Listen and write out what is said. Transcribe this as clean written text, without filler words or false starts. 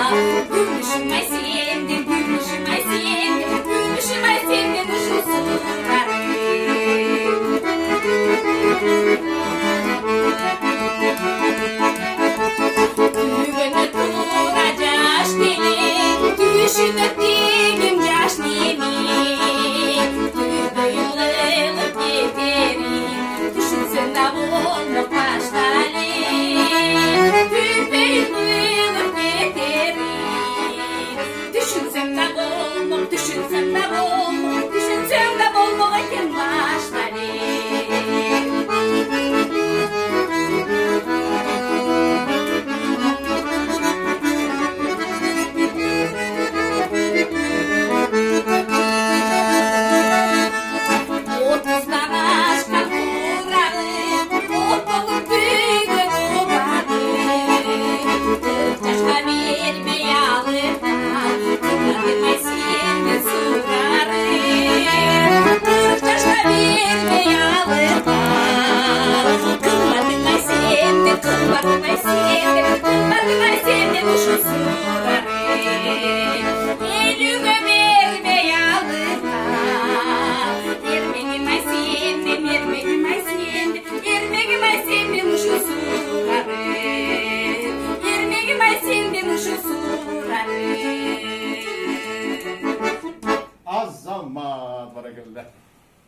Gülüşüm ay sevdim, gülüşüm ay sevdim, gülüşüm ay sevdim şu suları. Düğünü duracak dilim, düşünüp dilim yaş dilim. Tübe yılılıp giderim, düşünsen de bulmak başlarım. Tübe yılılıp giderim, düşünsen de bulmak, düşünsen de bulmak, düşünsen de bulmak kim başlarım. Az zaman bana gönder.